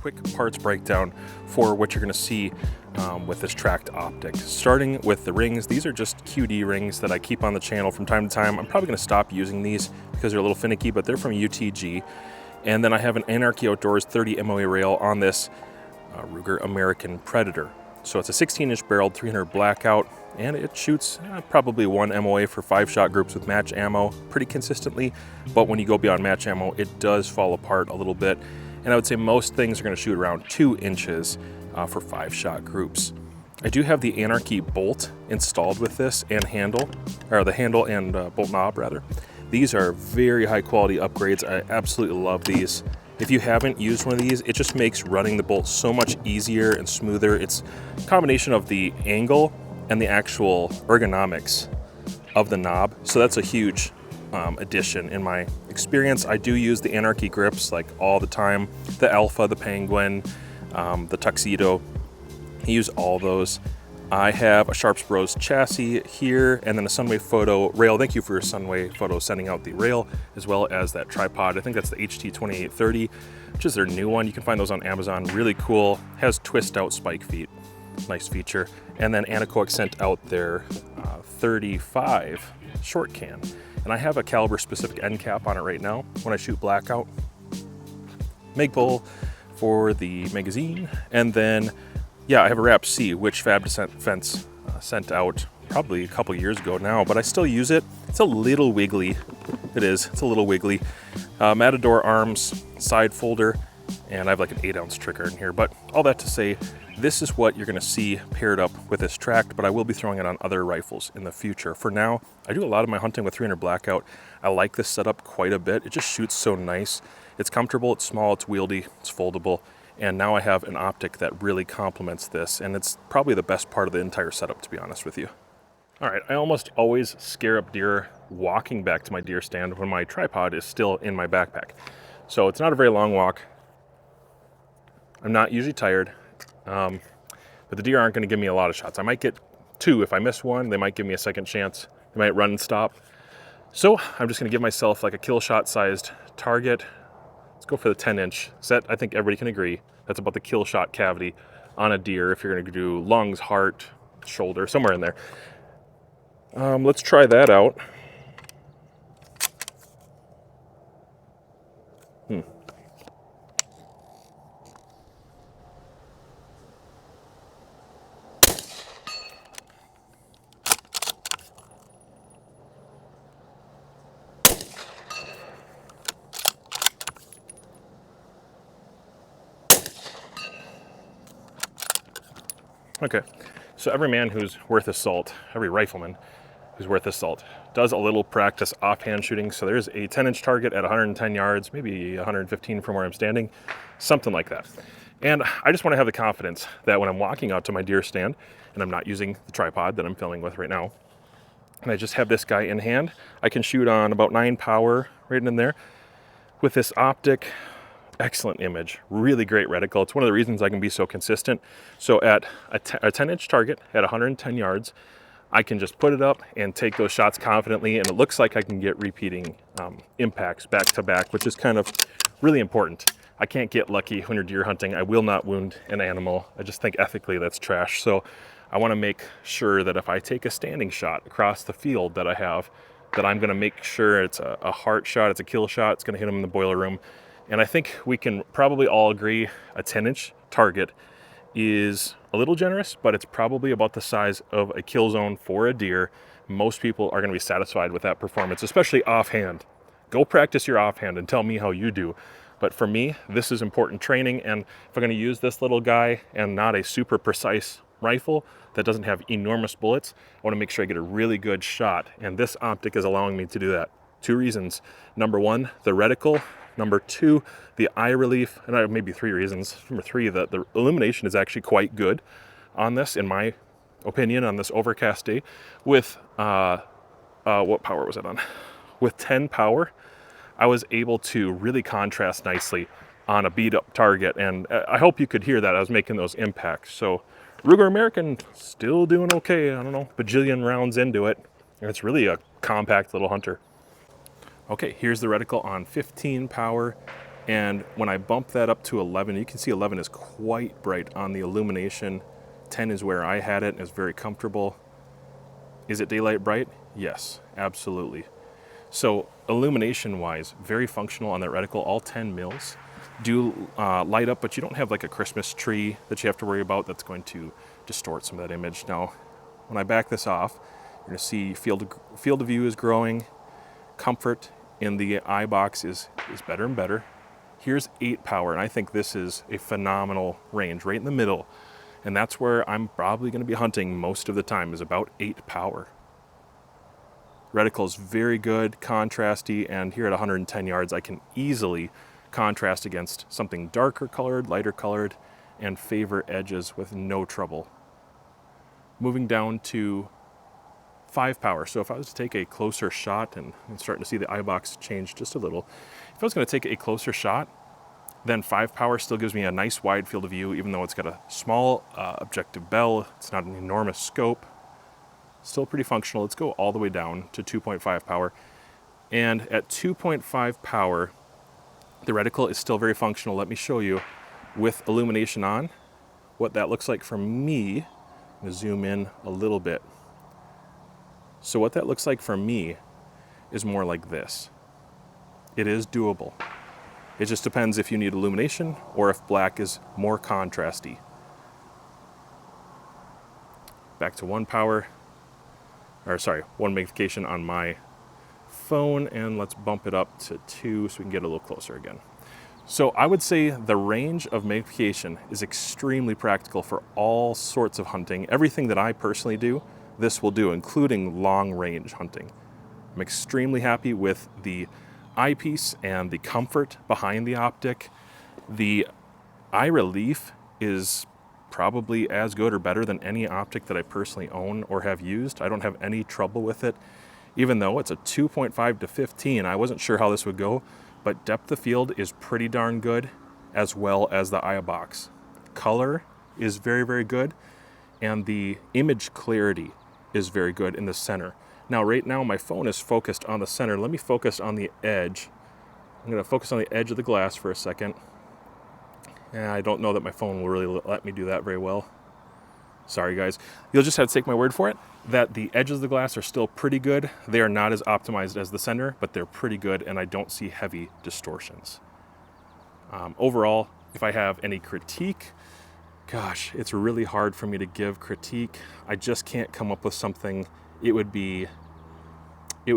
quick parts breakdown for what you're going to see with this Tract optic. Starting with the rings, these are just QD rings that I keep on the channel from time to time. I'm probably going to stop using these because they're a little finicky, but they're from UTG. And then I have an Anarchy Outdoors 30 MOA rail on this Ruger American Predator. So it's a 16-inch barreled 300 blackout, and it shoots probably 1 MOA for 5-shot groups with match ammo pretty consistently. But when you go beyond match ammo, it does fall apart a little bit. And I would say most things are going to shoot around 2 inches for 5-shot groups. I do have the Anarchy bolt installed with this and handle, or the handle and bolt knob rather. These are very high quality upgrades. I absolutely love these. If you haven't used one of these, it just makes running the bolt so much easier and smoother. It's a combination of the angle and the actual ergonomics of the knob. So that's a huge addition in my experience. I do use the Anarchy grips like all the time. The Alpha, the Penguin, the Tuxedo. I use all those. I have a Sharps Bros chassis here and then a Sunway Photo rail. Thank you for your Sunway Photo sending out the rail as well as that tripod. I think that's the HT 2830, which is their new one. You can find those on Amazon. Really cool. Has twist out spike feet. Nice feature. And then Anechoic sent out their 35 short can. And I have a caliber specific end cap on it right now when I shoot blackout. Magpul for the magazine. And then yeah, I have a Wrap C, which Fab Defense sent out probably a couple years ago now, but I still use it. It's a little wiggly. It is. It's a little wiggly. Matador arms, side folder, and I have like an 8-ounce trigger in here. But all that to say, this is what you're going to see paired up with this Tract, but I will be throwing it on other rifles in the future. For now, I do a lot of my hunting with 300 blackout. I like this setup quite a bit. It just shoots so nice. It's comfortable, it's small, it's wieldy, it's foldable. And now I have an optic that really complements this, and it's probably the best part of the entire setup, to be honest with you. All right, I almost always scare up deer walking back to my deer stand when my tripod is still in my backpack. So it's not a very long walk. I'm not usually tired, but the deer aren't gonna give me a lot of shots. I might get 2. If I miss one, they might give me a second chance. They might run and stop. So I'm just gonna give myself like a kill shot sized target. Let's go for the 10-inch set. I think everybody can agree that's about the kill shot cavity on a deer if you're going to do lungs, heart, shoulder, somewhere in there. Let's try that out. Okay, so every man who's worth his salt, every rifleman who's worth his salt, does a little practice offhand shooting. So there's a 10-inch target at 110 yards, maybe 115 from where I'm standing, something like that. And I just want to have the confidence that when I'm walking out to my deer stand, and I'm not using the tripod that I'm filming with right now, and I just have this guy in hand, I can shoot on about 9 power right in there with this optic. Excellent image, really great reticle. It's one of the reasons I can be so consistent. So at a 10-inch target at 110 yards, I can just put it up and take those shots confidently, and it looks like I can get repeating impacts back to back, which is kind of really important. I can't get lucky when you're deer hunting. I will not wound an animal. I just think ethically that's trash. So I want to make sure that if I take a standing shot across the field that I have, that I'm going to make sure it's a heart shot, it's a kill shot, it's going to hit them in the boiler room. And I think we can probably all agree a 10-inch target is a little generous, but it's probably about the size of a kill zone for a deer. Most people are going to be satisfied with that performance, especially offhand. Go practice your offhand and tell me how you do. But for me, this is important training, and if I'm going to use this little guy and not a super precise rifle that doesn't have enormous bullets, I want to make sure I get a really good shot, and this optic is allowing me to do that. 2 reasons. Number 1, the reticle. Number 2, the eye relief, and I have maybe 3 reasons. Number 3, the illumination is actually quite good on this, in my opinion, on this overcast day. With, what power was it on? With 10 power, I was able to really contrast nicely on a beat up target, and I hope you could hear that. I was making those impacts. So Ruger American still doing okay. I don't know, bajillion rounds into it, and it's really a compact little hunter. Okay, here's the reticle on 15 power. And when I bump that up to 11, you can see 11 is quite bright on the illumination. 10 is where I had it and it's very comfortable. Is it daylight bright? Yes, absolutely. So illumination wise, very functional on that reticle. All 10 mils do light up, but you don't have like a Christmas tree that you have to worry about that's going to distort some of that image. Now, when I back this off, you're gonna see field of view is growing. Comfort in the eye box is better and better. Here's 8 power, and I think this is a phenomenal range, right in the middle. And that's where I'm probably gonna be hunting most of the time, is about 8 power. Reticle is very good, contrasty, and here at 110 yards, I can easily contrast against something darker colored, lighter colored, and favor edges with no trouble. Moving down to 5 power. So if I was to take a closer shot, and I'm starting to see the eye box change just a little, if I was going to take a closer shot, then 5 power still gives me a nice wide field of view, even though it's got a small objective bell. It's not an enormous scope. Still pretty functional. Let's go all the way down to 2.5 power. And at 2.5 power, the reticle is still very functional. Let me show you with illumination on what that looks like for me. I'm going to zoom in a little bit. So what that looks like for me is more like this. It is doable. It just depends if you need illumination or if black is more contrasty. Back to 1 power, or sorry, 1 magnification on my phone, and let's bump it up to 2 so we can get a little closer again. So I would say the range of magnification is extremely practical for all sorts of hunting. Everything that I personally do, this will do, including long range hunting. I'm extremely happy with the eyepiece and the comfort behind the optic. The eye relief is probably as good or better than any optic that I personally own or have used. I don't have any trouble with it. Even though it's a 2.5 to 15, I wasn't sure how this would go, but depth of field is pretty darn good, as well as the eye box. Color is very, very good, and the image clarity is very good in the center. Now, right now, my phone is focused on the center. Let me focus on the edge. I'm gonna focus on the edge of the glass for a second. Yeah, I don't know that my phone will really let me do that very well. Sorry, guys. You'll just have to take my word for it that the edges of the glass are still pretty good. They are not as optimized as the center, but they're pretty good, and I don't see heavy distortions. Overall, if I have any critique, gosh, it's really hard for me to give critique. I just can't come up with something. It would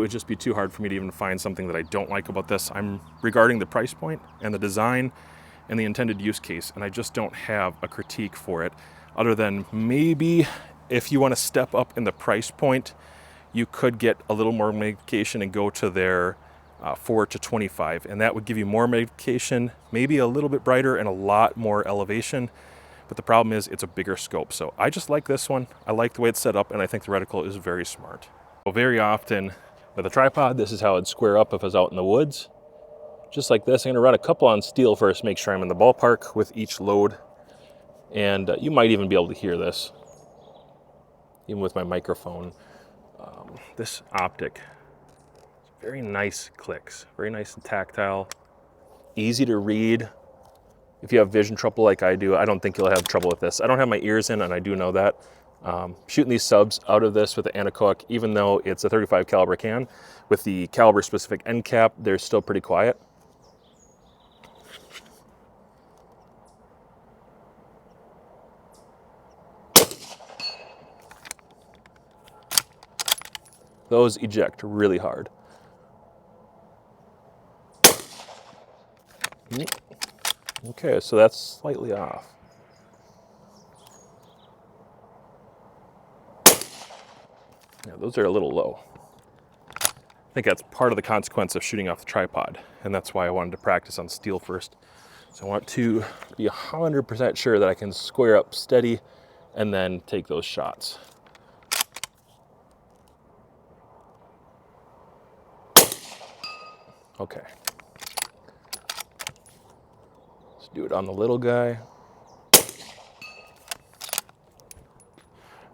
just be too hard for me to even find something that I don't like about this. I'm regarding the price point and the design and the intended use case, and I just don't have a critique for it, other than maybe if you want to step up in the price point, you could get a little more magnification and go to their 4 to 25, and that would give you more magnification, maybe a little bit brighter and a lot more elevation. But the problem is it's a bigger scope. So I just like this one. I like the way it's set up, and I think the reticle is very smart. So very often with a tripod, this is how it'd square up if I was out in the woods. Just like this. I'm gonna run a couple on steel first, make sure I'm in the ballpark with each load. And you might even be able to hear this, even with my microphone. This optic, very nice clicks, very nice and tactile, easy to read. If you have vision trouble like I do, I don't think you'll have trouble with this. I don't have my ears in, and I do know that. Shooting these subs out of this with the anechoic, even though it's a 35 caliber can, with the caliber specific end cap, they're still pretty quiet. Those eject really hard. Okay, so that's slightly off. Yeah, those are a little low. I think that's part of the consequence of shooting off the tripod, and that's why I wanted to practice on steel first. So I want to be 100% sure that I can square up steady and then take those shots. Okay. Let's do it on the little guy.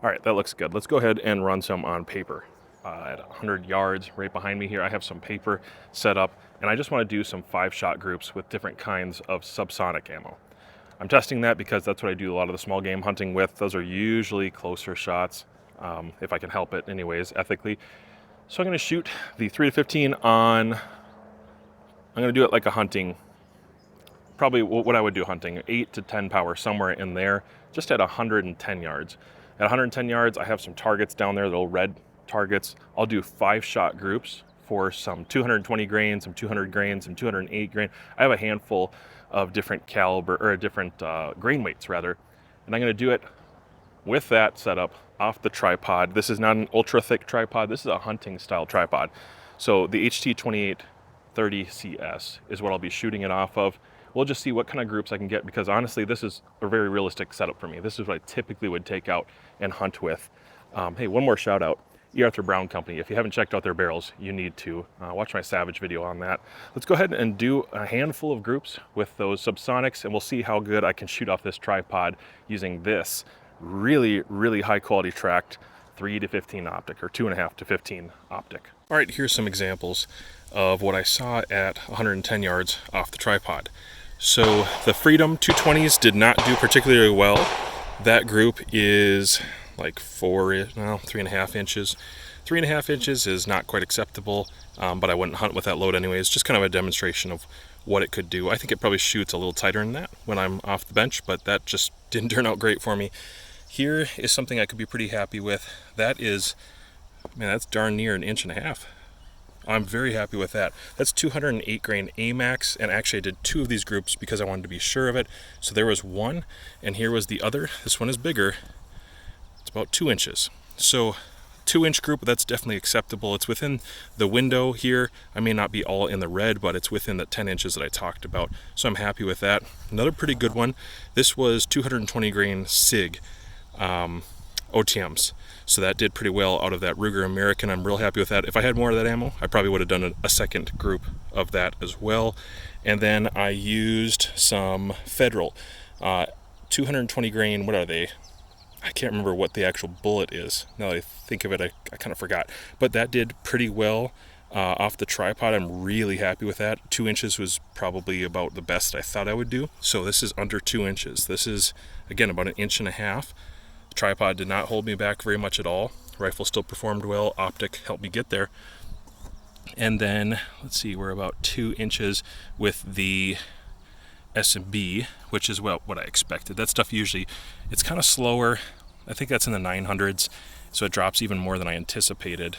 All right, that looks good. Let's go ahead and run some on paper. at 100 yards right behind me here. I have some paper set up, and I just want to do some 5-shot groups with different kinds of subsonic ammo. I'm testing that because that's what I do a lot of the small game hunting with. Those are usually closer shots, if I can help it anyways, ethically. So I'm going to shoot the 3-15 on, I'm going to do it like a hunting, probably what I would do hunting, 8 to 10 power, somewhere in there, just at 110 yards. At 110 yards, I have some targets down there, little red targets. I'll do 5-shot groups for some 220 grain, some 200 grain, some 208 grain. I have a handful of different caliber, or different grain weights rather, and I'm going to do it with that setup off the tripod. This is not an ultra thick tripod. This is a hunting style tripod. So the HT 2830 CS is what I'll be shooting it off of. We'll just see what kind of groups I can get, because honestly, this is a very realistic setup for me. This is what I typically would take out and hunt with. Hey, one more shout out. E. Arthur Brown Company. If you haven't checked out their barrels, you need to watch my Savage video on that. Let's go ahead and do a handful of groups with those subsonics, and we'll see how good I can shoot off this tripod using this really, really high quality Tract 3-15 optic, or 2.5 to 15 optic. All right, here's some examples of what I saw at 110 yards off the tripod. So the Freedom 220s did not do particularly well. That group is like 3.5 inches. 3.5 inches is not quite acceptable, but I wouldn't hunt with that load anyways. Just kind of a demonstration of what it could do. I think it probably shoots a little tighter than that when I'm off the bench, but that just didn't turn out great for me. Here is something I could be pretty happy with. That is, man, that's darn near 1.5 inches. I'm very happy with that. That's 208 grain AMAX, and actually I did 2 of these groups because I wanted to be sure of it. So there was one, and here was the other. This one is bigger. It's about 2 inches. So 2-inch group, that's definitely acceptable. It's within the window here. I may not be all in the red, but it's within the 10 inches that I talked about. So I'm happy with that. Another pretty good one. This was 220 grain SIG OTMs. So that did pretty well out of that Ruger American. I'm real happy with that. If I had more of that ammo, I probably would have done a second group of that as well. And then I used some Federal 220 grain, what are they? I can't remember what the actual bullet is. Now that I think of it, I kind of forgot. But that did pretty well off the tripod. I'm really happy with that. 2 inches was probably about the best I thought I would do. So this is under 2 inches. This is, again, about 1.5 inches. The tripod did not hold me back very much at all. Rifle still performed well. Optic helped me get there. And then, let's see, we're about 2 inches with the S&B, which is what I expected. That stuff usually, it's kind of slower. I think that's in the 900s, so it drops even more than I anticipated.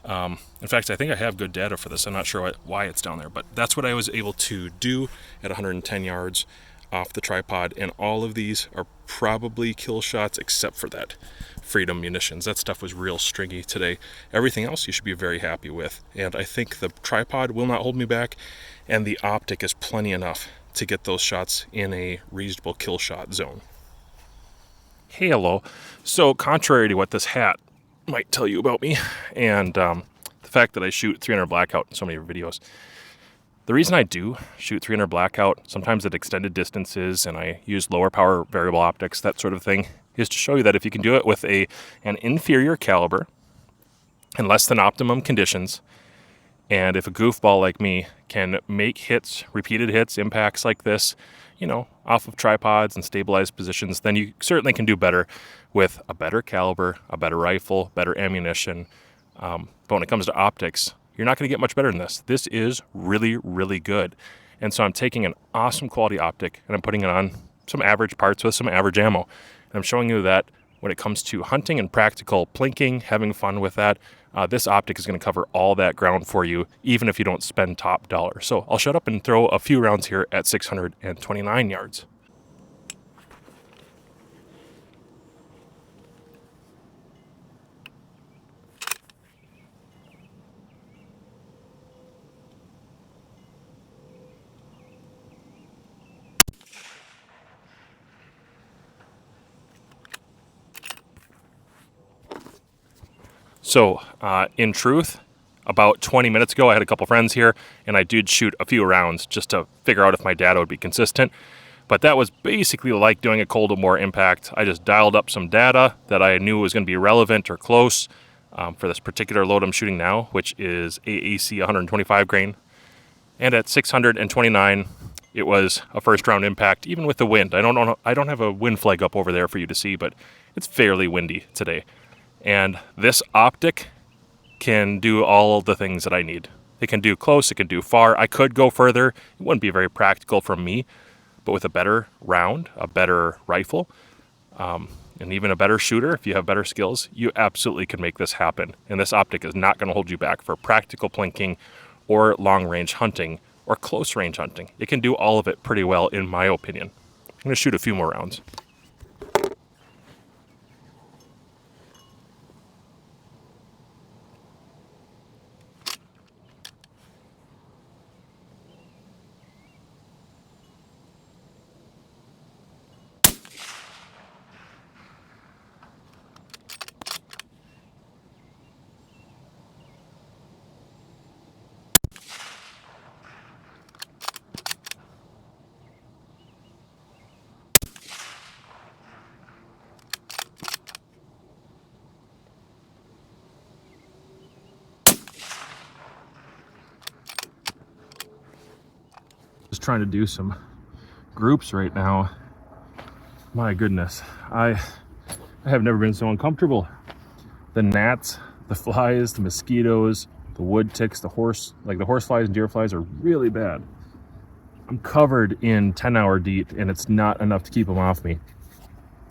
In fact, I think I have good data for this. I'm not sure why it's down there, but that's what I was able to do at 110 yards off the tripod, and all of these are probably kill shots except for that Freedom munitions. That stuff was real stringy today. Everything else you should be very happy with, and I think the tripod will not hold me back, and the optic is plenty enough to get those shots in a reasonable kill shot zone. Hey, hello. So contrary to what this hat might tell you about me, and the fact that I shoot 300 blackout in so many videos, the reason I do shoot 300 blackout, sometimes at extended distances, and I use lower power variable optics, that sort of thing, is to show you that if you can do it with an inferior caliber in less than optimum conditions, and if a goofball like me can make hits, repeated hits, impacts like this, you know, off of tripods and stabilized positions, then you certainly can do better with a better caliber, a better rifle, better ammunition. But when it comes to optics, you're not going to get much better than this. This is really, really good. And so I'm taking an awesome quality optic and I'm putting it on some average parts with some average ammo. And I'm showing you that when it comes to hunting and practical plinking, having fun with that, this optic is going to cover all that ground for you, even if you don't spend top dollar. So I'll shut up and throw a few rounds here at 629 yards. So in truth, about 20 minutes ago, I had a couple friends here, and I did shoot a few rounds just to figure out if my data would be consistent. But that was basically like doing a Cold War impact. I just dialed up some data that I knew was going to be relevant or close, for this particular load I'm shooting now, which is AAC 125 grain. And at 629, it was a first round impact, even with the wind. I don't have a wind flag up over there for you to see, but it's fairly windy today. And this optic can do all the things that I need. It can do close, it can do far. I could go further. It wouldn't be very practical from me, but with a better round, a better rifle, and even a better shooter, if you have better skills, you absolutely can make this happen. And this optic is not going to hold you back for practical plinking or long-range hunting or close-range hunting. It can do all of it pretty well, in my opinion. I'm going to shoot a few more rounds. Just trying to do some groups right now. My goodness, I have never been so uncomfortable. The gnats, the flies, the mosquitoes, the wood ticks, the horse flies and deer flies are really bad. I'm covered in 10-hour DEET, and it's not enough to keep them off me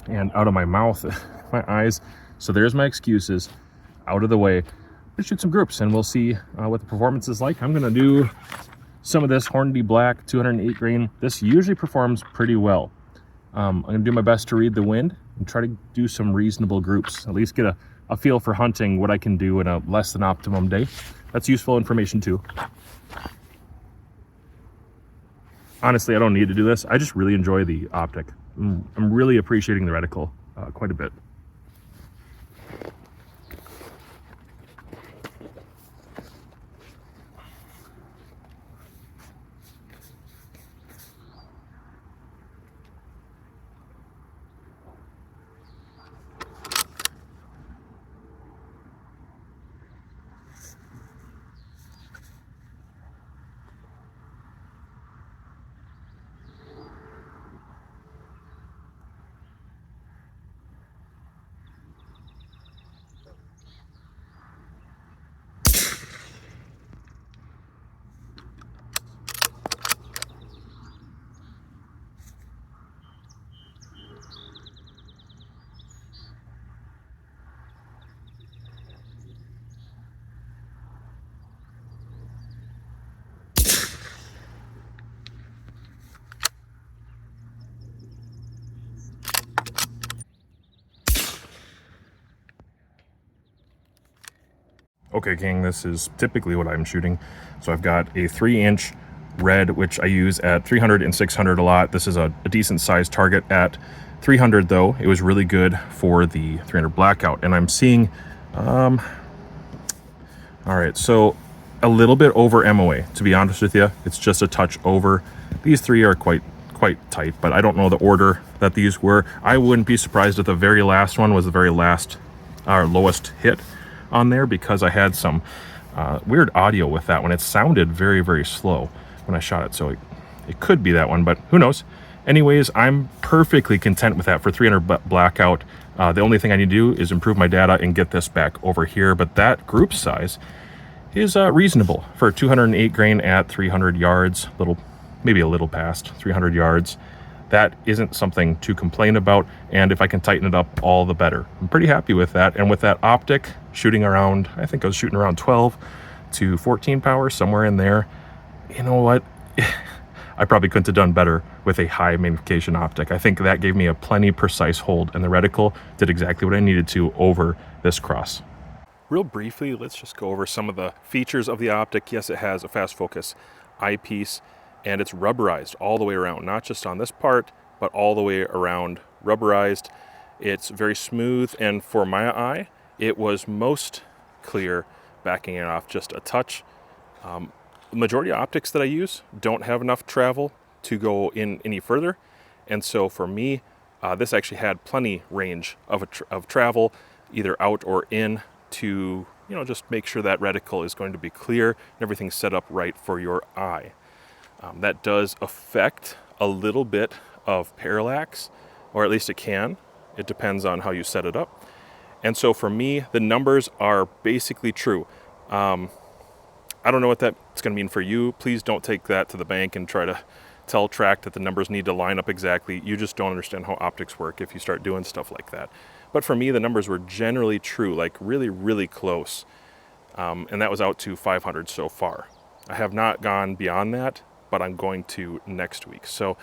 and out of my mouth, my eyes. So there's my excuses out of the way. Let's shoot some groups and we'll see what the performance is like. I'm gonna do some of this Hornady Black 208 grain. This usually performs pretty well. I'm gonna do my best to read the wind and try to do some reasonable groups, at least get a feel for hunting, what I can do in a less than optimum day. That's useful information too. Honestly, I don't need to do this. I just really enjoy the optic. I'm really appreciating the reticle quite a bit. Okay, gang, this is typically what I'm shooting. So I've got a 3-inch red, which I use at 300 and 600 a lot. This is a decent sized target at 300 though. It was really good for the 300 blackout. And I'm seeing, all right, so a little bit over MOA, to be honest with you. It's just a touch over. These three are quite tight, but I don't know the order that these were. I wouldn't be surprised if the very last one was the very last, our lowest hit on there, because I had some weird audio with that one. It sounded very slow when I shot it, so it could be that one, but who knows. Anyways, I'm perfectly content with that for 300 blackout. The only thing I need to do is improve my data and get this back over here, but that group size is reasonable for 208 grain at 300 yards, maybe a little past 300 yards. That isn't something to complain about, and if I can tighten it up, all the better. I'm pretty happy with that, and with that optic shooting around, I think I was shooting around 12 to 14 power, somewhere in there. You know what? I probably couldn't have done better with a high magnification optic. I think that gave me a plenty precise hold, and the reticle did exactly what I needed to over this cross. Real briefly, let's just go over some of the features of the optic. Yes, it has a fast focus eyepiece, and it's rubberized all the way around, not just on this part, but all the way around, rubberized. It's very smooth, and for my eye, it was most clear backing it off just a touch. The majority of optics that I use don't have enough travel to go in any further, and so for me, this actually had plenty range of travel, either out or in. to, you know, just make sure that reticle is going to be clear and everything's set up right for your eye. That does affect a little bit of parallax, or at least it can. It depends on how you set it up. And so for me, the numbers are basically true. I don't know what that's going to mean for you. Please don't take that to the bank and try to tell Tract that the numbers need to line up exactly. You just don't understand how optics work if you start doing stuff like that. But for me, the numbers were generally true, like really, really close. And that was out to 500 so far. I have not gone beyond that, but I'm going to next week. So,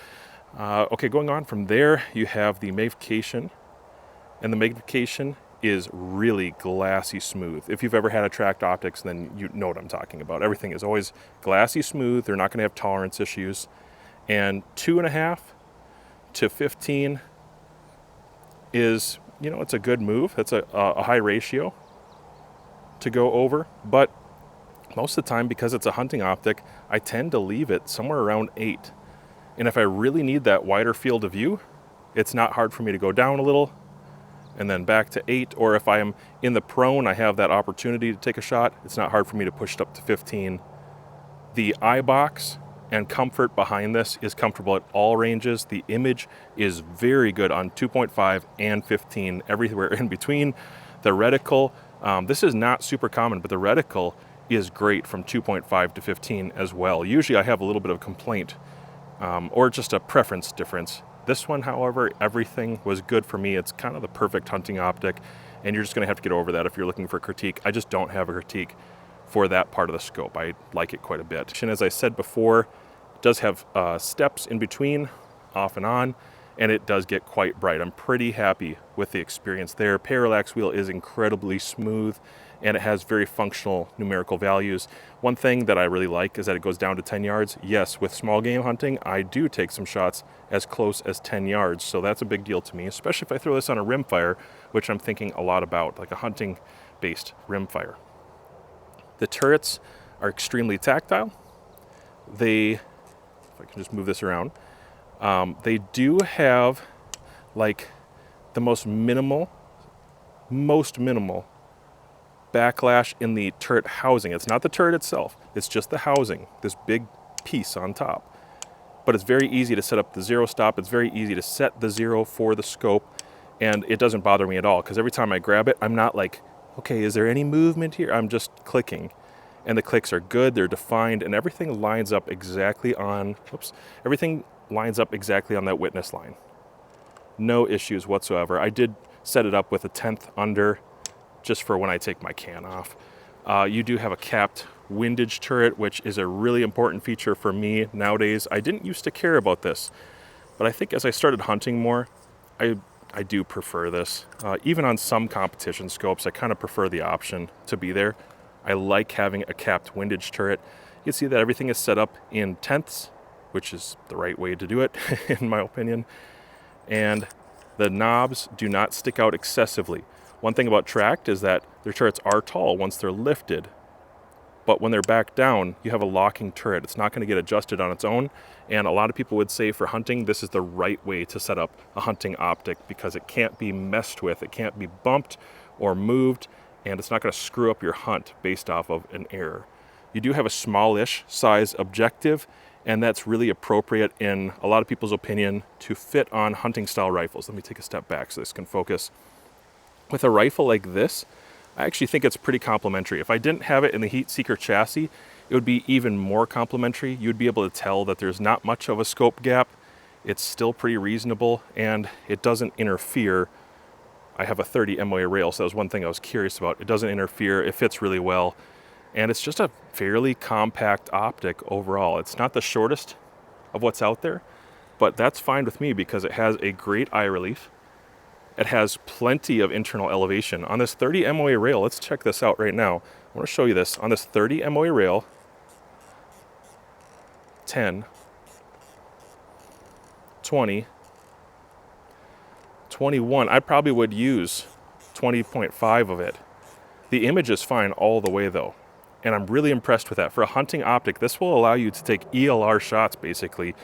okay, going on from there, you have the Magnification. And the Magnification is really glassy smooth. If you've ever had a Tract optics, then you know what I'm talking about. Everything is always glassy smooth. They're not going to have tolerance issues. And 2.5 to 15 is, you know, it's a good move. That's a high ratio to go over. But most of the time, because it's a hunting optic, I tend to leave it somewhere around 8. And if I really need that wider field of view, it's not hard for me to go down a little and then back to 8. Or if I am in the prone, I have that opportunity to take a shot, it's not hard for me to push it up to 15. The eye box and comfort behind this is comfortable at all ranges. The image is very good on 2.5 and 15, everywhere in between. The reticle, this is not super common, but the reticle is great from 2.5 to 15 as well. Usually I have a little bit of complaint or just a preference difference. This one, however, everything was good for me. It's kind of the perfect hunting optic, and you're just going to have to get over that if you're looking for critique. I just don't have a critique for that part of the scope. I like it quite a bit. And as I said before, it does have steps in between, off and on, and it does get quite bright. I'm pretty happy with the experience there. Parallax wheel is incredibly smooth, and it has very functional numerical values. One thing that I really like is that it goes down to 10 yards. Yes, with small game hunting, I do take some shots as close as 10 yards, so that's a big deal to me, especially if I throw this on a rimfire, which I'm thinking a lot about, like a hunting-based rimfire. The turrets are extremely tactile. If I can just move this around, they do have like the most minimal backlash in the turret housing. It's not the turret itself, it's just the housing, this big piece on top. But it's very easy to set up the zero stop. It's very easy to set the zero for the scope, and it doesn't bother me at all, because every time I grab it, I'm not like, okay, is there any movement here? I'm just clicking. And the clicks are good, they're defined, and everything lines up exactly on, everything lines up exactly on that witness line. No issues whatsoever. I did set it up with a 1/10 under, just for when I take my can off. You do have a capped windage turret, which is a really important feature for me nowadays. I didn't used to care about this, but I think as I started hunting more, I do prefer this. Even on some competition scopes, I kind of prefer the option to be there. I like having a capped windage turret. You can see that everything is set up in 1/10ths, which is the right way to do it, in my opinion. And the knobs do not stick out excessively. One thing about Tract is that their turrets are tall once they're lifted, but when they're back down, you have a locking turret. It's not going to get adjusted on its own, and a lot of people would say for hunting, this is the right way to set up a hunting optic, because it can't be messed with, it can't be bumped or moved, and it's not going to screw up your hunt based off of an error. You do have a smallish size objective, and that's really appropriate in a lot of people's opinion to fit on hunting style rifles. Let me take a step back so this can focus. With a rifle like this, I actually think it's pretty complementary. If I didn't have it in the Heat Seeker chassis, it would be even more complementary. You'd be able to tell that there's not much of a scope gap. It's still pretty reasonable, and it doesn't interfere. I have a 30 MOA rail, so that was one thing I was curious about. It doesn't interfere, it fits really well, and it's just a fairly compact optic overall. It's not the shortest of what's out there, but that's fine with me because it has a great eye relief. It has plenty of internal elevation. On this 30 MOA rail, let's check this out right now. I want to show you this. On this 30 MOA rail, 10, 20, 21, I probably would use 20.5 of it. The image is fine all the way though, and I'm really impressed with that. For a hunting optic, this will allow you to take ELR shots basically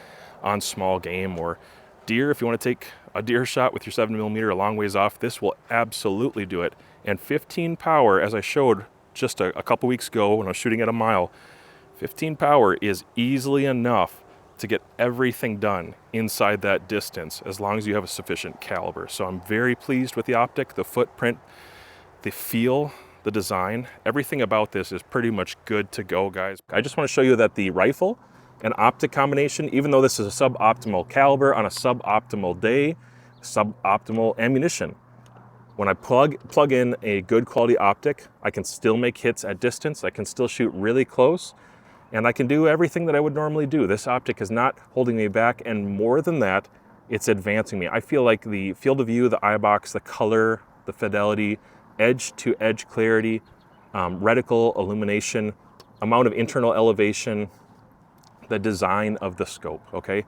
on small game or deer, if you want to take a deer shot with your 7mm a long ways off, this will absolutely do it. And 15 power, as I showed just a couple weeks ago when I was shooting at a mile, 15 power is easily enough to get everything done inside that distance as long as you have a sufficient caliber. So I'm very pleased with the optic, the footprint, the feel, the design. Everything about this is pretty much good to go, guys. I just want to show you that the rifle and optic combination, even though this is a suboptimal caliber on a suboptimal day, suboptimal ammunition, when I plug in a good quality optic, I can still make hits at distance, I can still shoot really close, and I can do everything that I would normally do. This optic is not holding me back, and more than that, it's advancing me. I feel like the field of view, the eye box, the color, the fidelity, edge to edge clarity, reticle illumination, amount of internal elevation, the design of the scope, okay?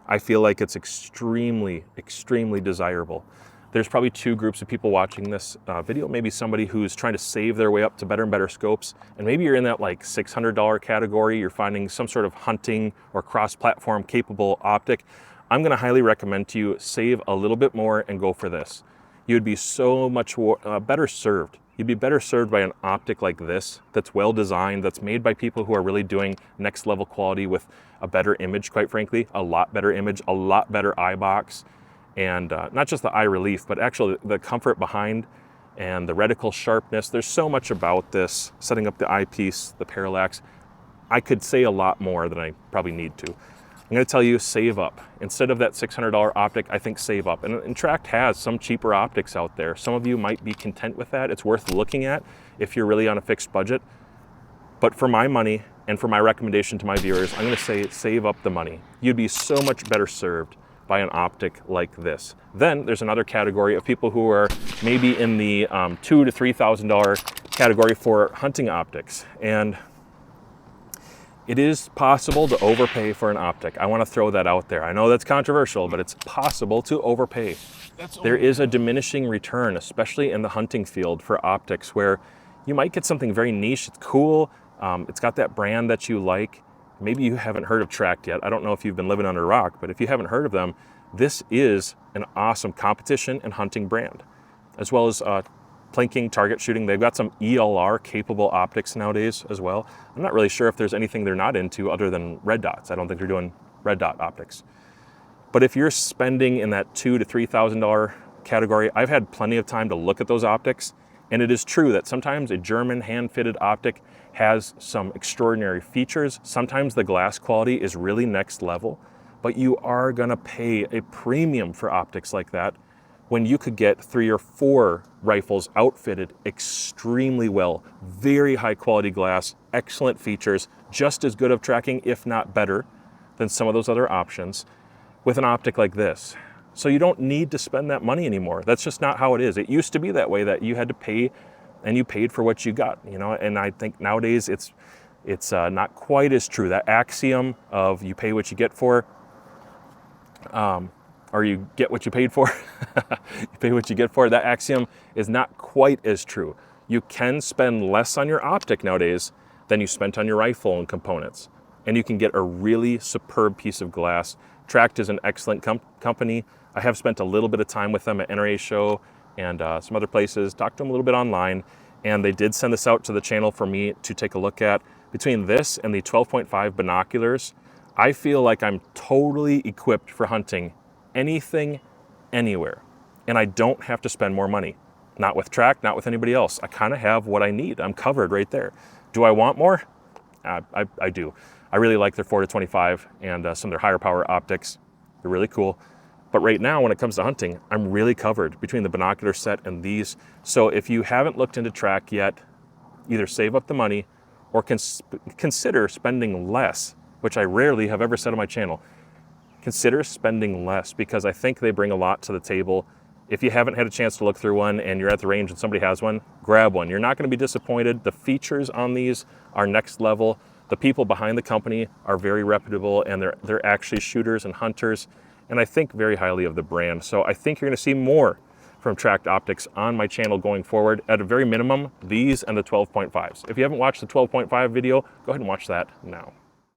I feel like it's extremely, extremely desirable. There's probably two groups of people watching this video. Maybe somebody who's trying to save their way up to better and better scopes, and maybe you're in that like $600 category, you're finding some sort of hunting or cross-platform capable optic. I'm gonna highly recommend to you, save a little bit more and go for this. You'd be so much better served. You'd be better served by an optic like this, that's well designed, that's made by people who are really doing next level quality with a better image, quite frankly, a lot better image, a lot better eye box, and not just the eye relief, but actually the comfort behind and the reticle sharpness. There's so much about this, setting up the eyepiece, the parallax. I could say a lot more than I probably need to. I'm gonna tell you, save up. Instead of that $600 optic, I think save up. And Tract has some cheaper optics out there. Some of you might be content with that. It's worth looking at if you're really on a fixed budget. But for my money and for my recommendation to my viewers, I'm gonna say save up the money. You'd be so much better served by an optic like this. Then there's another category of people who are maybe in the $2,000 to $3,000 category for hunting optics. And it is possible to overpay for an optic. I want to throw that out there. I know that's controversial, but it's possible to overpay. There is a diminishing return, especially in the hunting field, for optics, where you might get something very niche, it's cool, it's got that brand that you like. Maybe you haven't heard of Tract yet. I don't know if you've been living under a rock, but if you haven't heard of them, this is an awesome competition and hunting brand, as well as plinking, target shooting. They've got some ELR capable optics nowadays as well. I'm not really sure if there's anything they're not into other than red dots. I don't think they're doing red dot optics. But if you're spending in that $2,000 to $3,000 category, I've had plenty of time to look at those optics. And it is true that sometimes a German hand-fitted optic has some extraordinary features. Sometimes the glass quality is really next level, but you are gonna pay a premium for optics like that when you could get 3 or 4 rifles outfitted extremely well, very high quality glass, excellent features, just as good of tracking, if not better, than some of those other options with an optic like this. So you don't need to spend that money anymore. That's just not how it is. It used to be that way, that you had to pay and you paid for what you got, you know, and I think nowadays it's not quite as true. That axiom of you pay what you get for, or you get what you paid for, you pay what you get for, that axiom is not quite as true. You can spend less on your optic nowadays than you spent on your rifle and components, and you can get a really superb piece of glass. Tract is an excellent company. I have spent a little bit of time with them at NRA show and some other places, talked to them a little bit online, and they did send this out to the channel for me to take a look at. Between this and the 12.5 binoculars, I feel like I'm totally equipped for hunting anything, anywhere. And I don't have to spend more money. Not with Tract, not with anybody else. I kind of have what I need. I'm covered right there. Do I want more? I do. I really like their 4 to 25 and some of their higher power optics. They're really cool. But right now, when it comes to hunting, I'm really covered between the binocular set and these. So if you haven't looked into Tract yet, either save up the money or consider spending less, which I rarely have ever said on my channel. Consider spending less, because I think they bring a lot to the table. If you haven't had a chance to look through one and you're at the range and somebody has one, grab one. You're not going to be disappointed. The features on these are next level. The people behind the company are very reputable, and they're actually shooters and hunters, and I think very highly of the brand. So I think you're going to see more from Tract Optics on my channel going forward. At a very minimum, these and the 12.5s. If you haven't watched the 12.5 video, go ahead and watch that now.